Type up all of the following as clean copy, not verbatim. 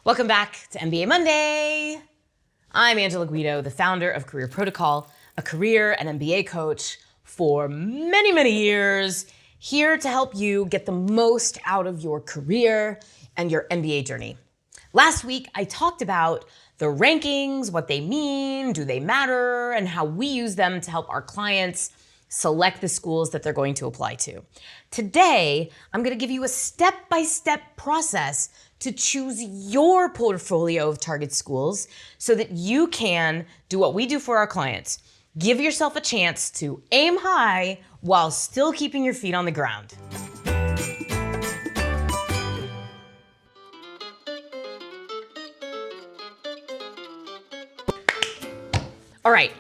Welcome back to MBA Monday. I'm Angela Guido, the founder of MBA Protocol, a career and MBA coach for many, many years, here to help you get the most out of your career and your MBA journey. Last week, I talked about the rankings, what they mean, do they matter, and how we use them to help our clients select the schools that they're going to apply to. Today, I'm going to give you a step-by-step process to choose your portfolio of target schools so that you can do what we do for our clients. Give yourself a chance to aim high while still keeping your feet on the ground. All right.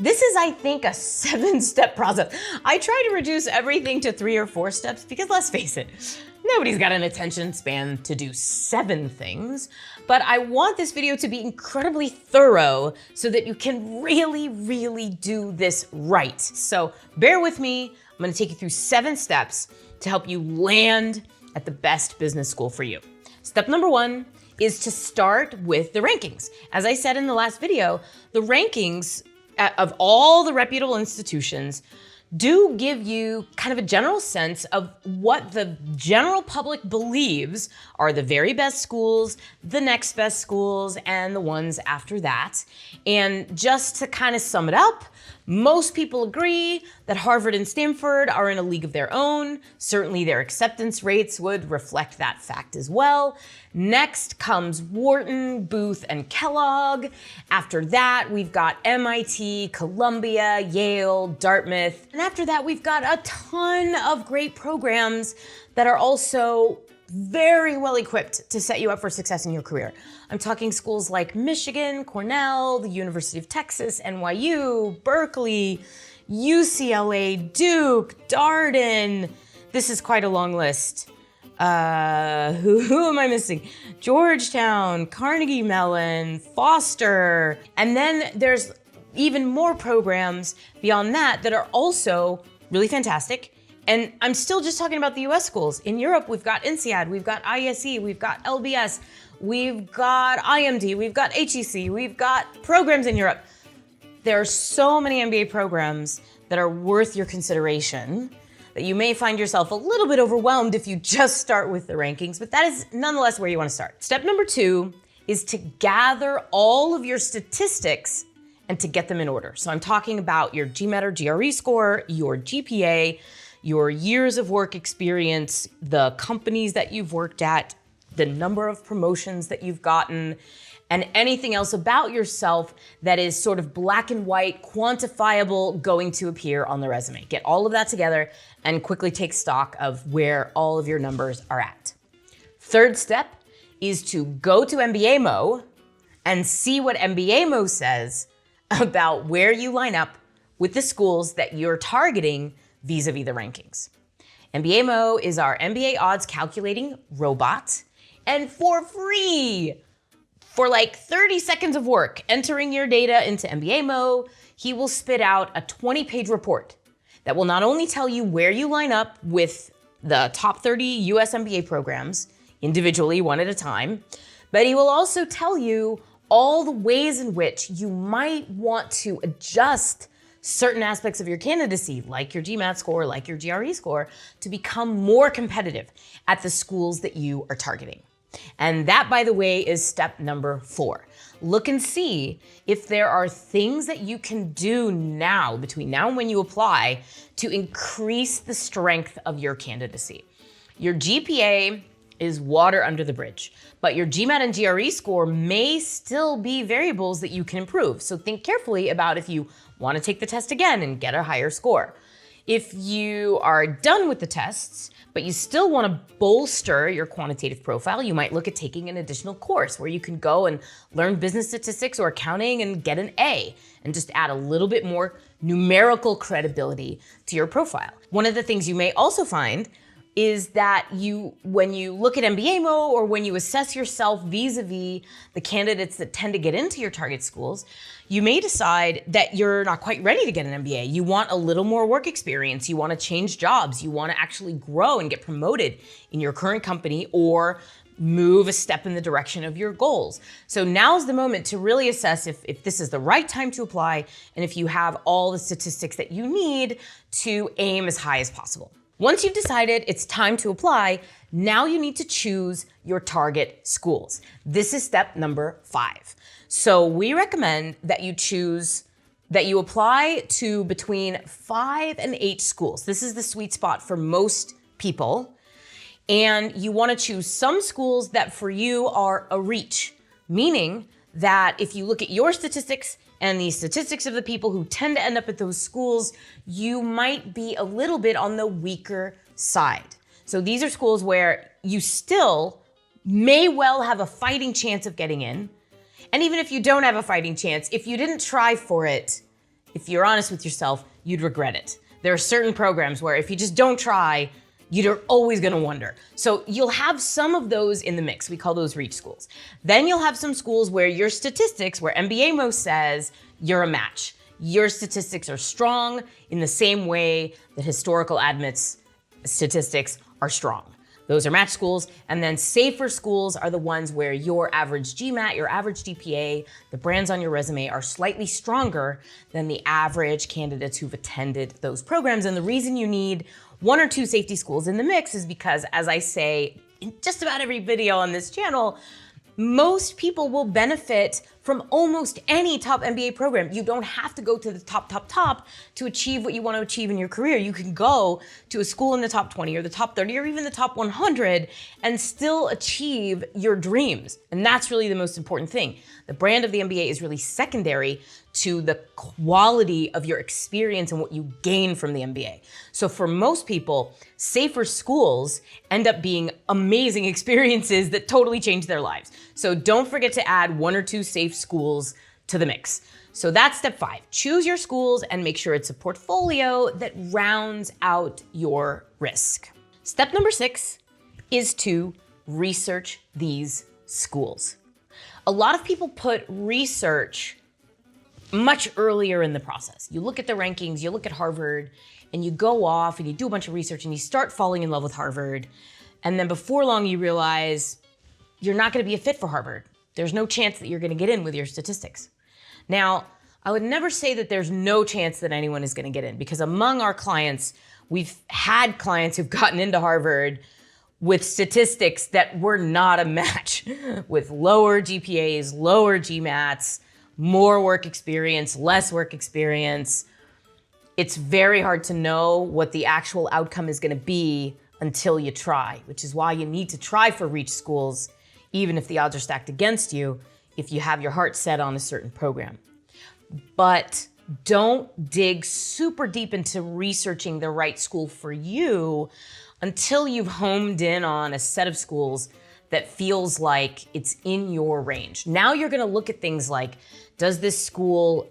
This is, I think, a 7-step process. I try to reduce everything to 3 or 4 steps because, let's face it, nobody's got an attention span to do 7 things. But I want this video to be incredibly thorough so that you can really do this right. So bear with me. I'm going to take you through 7 steps to help you land at the best business school for you. Step number 1 is to start with the rankings. As I said in the last video, the rankings of all the reputable institutions do give you kind of a general sense of what the general public believes are the very best schools, the next best schools, and the ones after that. And just to kind of sum it up, most people agree that Harvard and Stanford are in a league of their own. Certainly their acceptance rates would reflect that fact as well. Next comes Wharton, Booth, and Kellogg. After that, we've got MIT, Columbia, Yale, Dartmouth. And after that, we've got a ton of great programs that are also very well equipped to set you up for success in your career. I'm talking schools like Michigan, Cornell, the University of Texas, NYU, Berkeley, UCLA, Duke, Darden. This is quite a long list. Who am I missing? Georgetown, Carnegie Mellon, Foster. And then there's even more programs beyond that that are also really fantastic. And I'm still just talking about the US schools. In Europe, we've got INSEAD, we've got ISE, we've got LBS, we've got IMD, we've got HEC, we've got programs in Europe. There are so many MBA programs that are worth your consideration that you may find yourself a little bit overwhelmed if you just start with the rankings, but that is nonetheless where you want to start. Step number 2 is to gather all of your statistics and to get them in order. So I'm talking about your GMAT or GRE score, your GPA, your years of work experience, the companies that you've worked at, the number of promotions that you've gotten, and anything else about yourself that is sort of black and white, quantifiable, going to appear on the resume. Get all of that together and quickly take stock of where all of your numbers are at. Third step is to go to MBA Mode and see what MBA Mode says about where you line up with the schools that you're targeting vis-a-vis the rankings. MBA Mode is our MBA odds calculating robot, and for free, for like 30 seconds of work, entering your data into MBA Mode, he will spit out a 20-page report that will not only tell you where you line up with the top 30 US MBA programs, individually, one at a time, but he will also tell you all the ways in which you might want to adjust certain aspects of your candidacy, like your GMAT score, like your GRE score, to become more competitive at the schools that you are targeting. And that, by the way, is step number 4. Look and see if there are things that you can do now, between now and when you apply, to increase the strength of your candidacy. Your GPA is water under the bridge, but your GMAT and GRE score may still be variables that you can improve. So think carefully about if you want to take the test again and get a higher score. If you are done with the tests, but you still want to bolster your quantitative profile, you might look at taking an additional course where you can go and learn business statistics or accounting and get an A and just add a little bit more numerical credibility to your profile. One of the things you may also find is that when you look at MBA Mode or when you assess yourself vis-a-vis the candidates that tend to get into your target schools, you may decide that you're not quite ready to get an MBA. You want a little more work experience. You want to change jobs. You want to actually grow and get promoted in your current company or move a step in the direction of your goals. So now's the moment to really assess if this is the right time to apply and if you have all the statistics that you need to aim as high as possible. Once you've decided it's time to apply, now you need to choose your target schools. This is step number 5. So we recommend that you apply to between 5 and 8 schools. This is the sweet spot for most people. And you want to choose some schools that for you are a reach, meaning that if you look at your statistics and the statistics of the people who tend to end up at those schools, you might be a little bit on the weaker side. So these are schools where you still may well have a fighting chance of getting in. And even if you don't have a fighting chance, if you didn't try for it, if you're honest with yourself, you'd regret it. There are certain programs where if you just don't try, you're always gonna wonder. So you'll have some of those in the mix. We call those reach schools. Then you'll have some schools where your statistics, where MBA Mode says you're a match. Your statistics are strong in the same way that historical admits statistics are strong. Those are match schools. And then safer schools are the ones where your average GMAT, your average GPA, the brands on your resume are slightly stronger than the average candidates who've attended those programs. And the reason you need 1 or 2 safety schools in the mix is because, as I say in just about every video on this channel, most people will benefit from almost any top MBA program. You don't have to go to the top to achieve what you want to achieve in your career. You can go to a school in the top 20 or the top 30 or even the top 100 and still achieve your dreams. And that's really the most important thing. The brand of the MBA is really secondary to the quality of your experience and what you gain from the MBA. So for most people, safer schools end up being amazing experiences that totally change their lives. So don't forget to add 1 or 2 safe schools to the mix. So that's step 5. Choose your schools and make sure it's a portfolio that rounds out your risk. Step number 6 is to research these schools. A lot of people put research much earlier in the process. You look at the rankings, you look at Harvard, and you go off and you do a bunch of research and you start falling in love with Harvard. And then before long, you realize you're not gonna be a fit for Harvard. There's no chance that you're gonna get in with your statistics. Now, I would never say that there's no chance that anyone is gonna get in, because among our clients, we've had clients who've gotten into Harvard with statistics that were not a match, with lower GPAs, lower GMATs, more work experience, less work experience. It's very hard to know what the actual outcome is gonna be until you try, which is why you need to try for reach schools, even if the odds are stacked against you, if you have your heart set on a certain program. But don't dig super deep into researching the right school for you until you've homed in on a set of schools that feels like it's in your range. Now you're gonna look at things like, does this school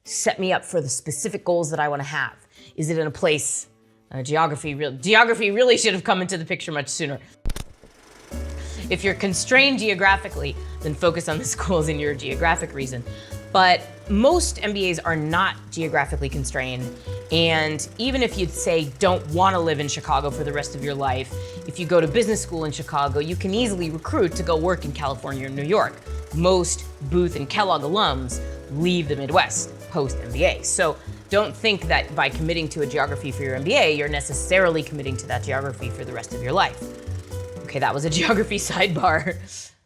set me up for the specific goals that I wanna have? Is it in a place, geography really should have come into the picture much sooner. If you're constrained geographically, then focus on the schools in your geographic region. But most MBAs are not geographically constrained. And even if you'd say don't want to live in Chicago for the rest of your life, if you go to business school in Chicago, you can easily recruit to go work in California or New York. Most Booth and Kellogg alums leave the Midwest post-MBA. So don't think that by committing to a geography for your MBA, you're necessarily committing to that geography for the rest of your life. Okay, that was a geography sidebar.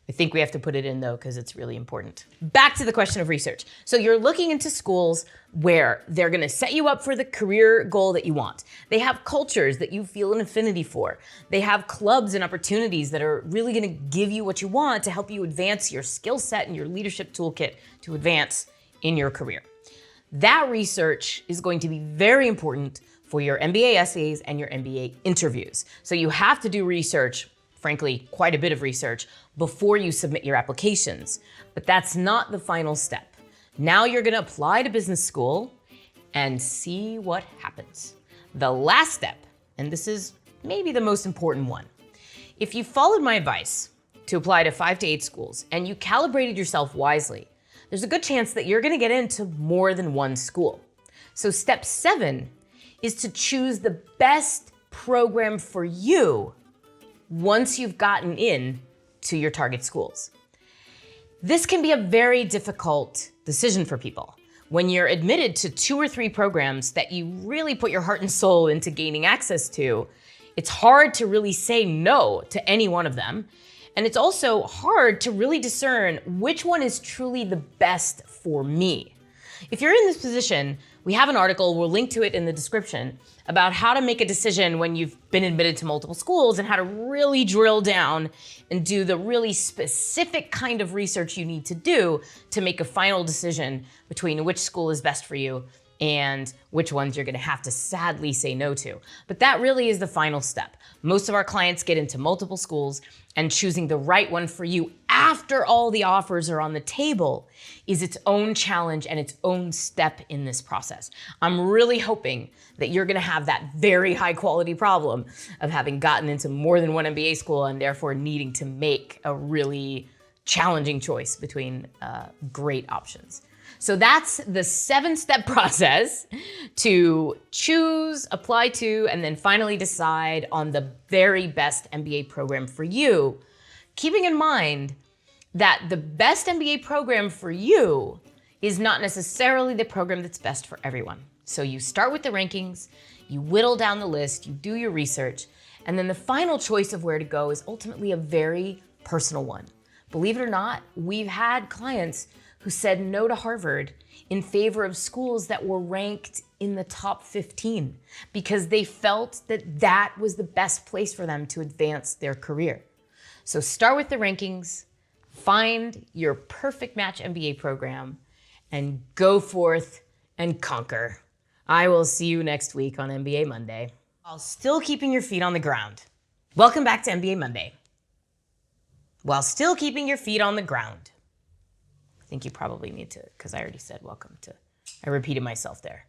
I think we have to put it in though, because it's really important. Back to the question of research. So you're looking into schools where they're gonna set you up for the career goal that you want. They have cultures that you feel an affinity for. They have clubs and opportunities that are really gonna give you what you want to help you advance your skill set and your leadership toolkit to advance in your career. That research is going to be very important for your MBA essays and your MBA interviews. So you have to do research, frankly, quite a bit of research before you submit your applications. But that's not the final step. Now you're gonna apply to business school and see what happens. The last step, and this is maybe the most important one. If you followed my advice to apply to 5 to 8 schools and you calibrated yourself wisely, there's a good chance that you're gonna get into more than one school. So step 7 is to choose the best program for you once you've gotten in to your target schools. This can be a very difficult decision for people. When you're admitted to 2 or 3 programs that you really put your heart and soul into gaining access to, it's hard to really say no to any one of them. And it's also hard to really discern which one is truly the best for me. If you're in this position, we have an article, we'll link to it in the description, about how to make a decision when you've been admitted to multiple schools and how to really drill down and do the really specific kind of research you need to do to make a final decision between which school is best for you and which ones you're gonna have to sadly say no to. But that really is the final step. Most of our clients get into multiple schools, and choosing the right one for you after all the offers are on the table is its own challenge and its own step in this process. I'm really hoping that you're gonna have that very high quality problem of having gotten into more than one MBA school and therefore needing to make a really challenging choice between great options. So that's the 7-step process to choose, apply to, and then finally decide on the very best MBA program for you, keeping in mind that the best MBA program for you is not necessarily the program that's best for everyone. So you start with the rankings, you whittle down the list, you do your research, and then the final choice of where to go is ultimately a very personal one. Believe it or not, we've had clients who said no to Harvard in favor of schools that were ranked in the top 15 because they felt that that was the best place for them to advance their career. So start with the rankings, find your perfect match MBA program, and go forth and conquer. I will see you next week on MBA Monday, while still keeping your feet on the ground. Welcome back to MBA Monday. While still keeping your feet on the ground. I think you probably need to, because I already said welcome to, I repeated myself there.